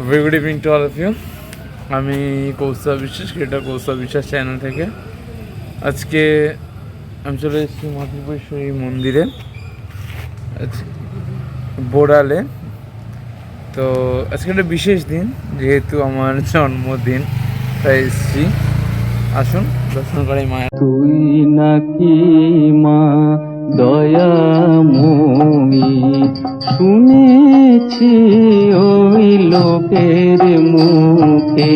Very good evening to all of you. আমি কৌস্তব বিশ্বাস, creator Kaustav বিশ্বাস চ্যানেল থেকে। আজকে আমি চলে এসেছি মহাত্রিপুরেশ্বরী মন্দিরে বোড়ালে। তো আজকে একটা বিশেষ দিন, যেহেতু আমার জন্মদিন, তাই এসেছি। আসুন দর্শন করে মায়ের। তুই নাকি মা দয়াময়ী, শুনেছি ওই লোকের মুখে,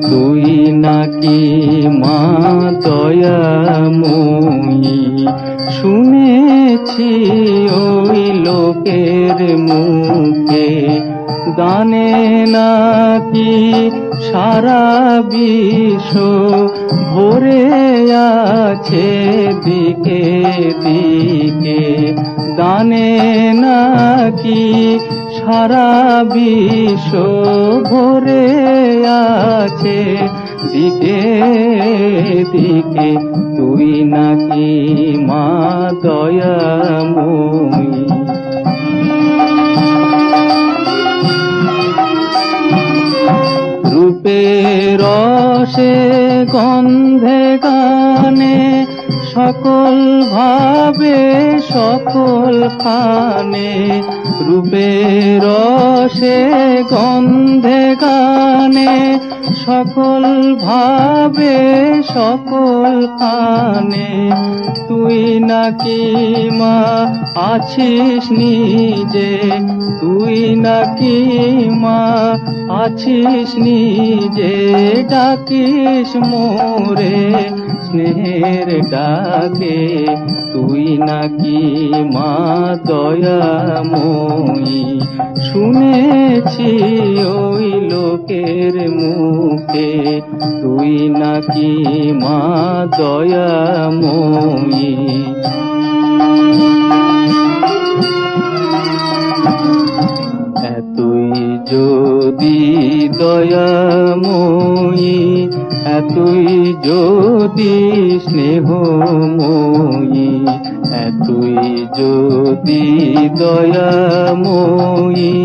তুই নাকি মা দয়াময়ী, শুনেছি ওই লোকের মুখে, গানে নাকি সারা বিশ্ব ভরে আছে দিকে দিকে, গানে নাকি সারা বিশ্ব ভরে আছে দিকে দিকে, তুই নাকি মা দয়াময়ী। রূপের রসে গন্ধে গানে সকল ভাবে সকল খানে, রূপের রসে গন্ধে গানে সকল ভাবে সকল খানে, তুই নাকি মা আছিস নিজে, তুই নাকি মা আছিস নিজে, ডাকিস মোরে স্নেহের ডাকে, তুই নাকি মা দয়াময়ী, শুনেছি ওই লোকের মুখে, তুই নাকি মা দয়াময়ী। এতই যদি দয়াময়ী, এতই যদি স্নেহময়ী, এতই যদি দয়াময়ী,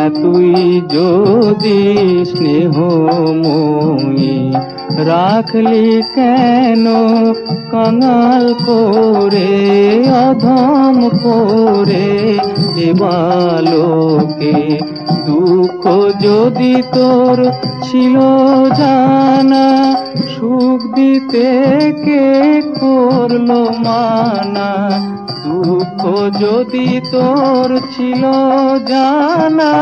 এতই যদি স্নেহময়ী, রাখলি কেন কাঙাল করে অধম করে এ বালকে, দুঃখ যদি তোর ছিল জানা, সুখ দিতে কে করলো মানা, দুঃখ যদি তোর ছিল জানা,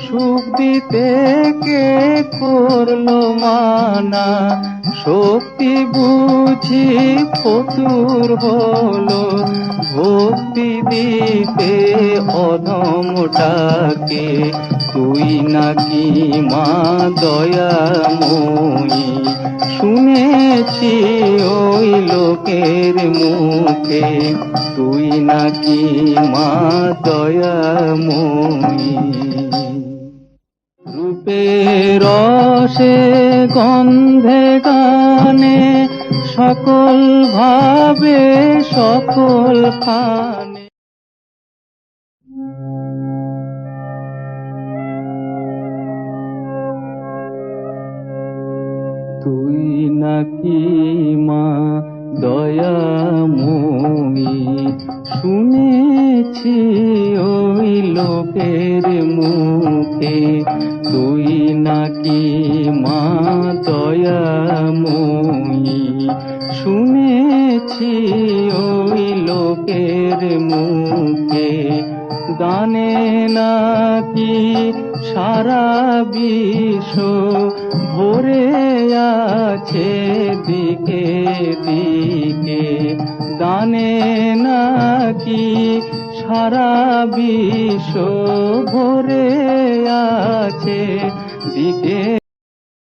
সুখ দিতে কে করলো মানা, শক্তি বুঝি ফতুর হলো ভক্তি দিতে অধমটাকে, তুই নাকি মা দয়াময়ী, শুনেছি ওই লোকের মুখে, তুই নাকি মা দয়াময়ী। রূপের রসে গন্ধে গানে সকল ভাবে সকল খানে, তুই নাকি মা দয়াময়ী, শুনেছি ওই লোকের মুখে, তুই নাকি মা দয়াময়ী, শুনেছি ওই লোকের মুখে, গানে নাকি সারা বিশ্ব ভরে আছে দিকে দিকে, গানে নাকি সারা বিশ্ব ভরে আছে দিকে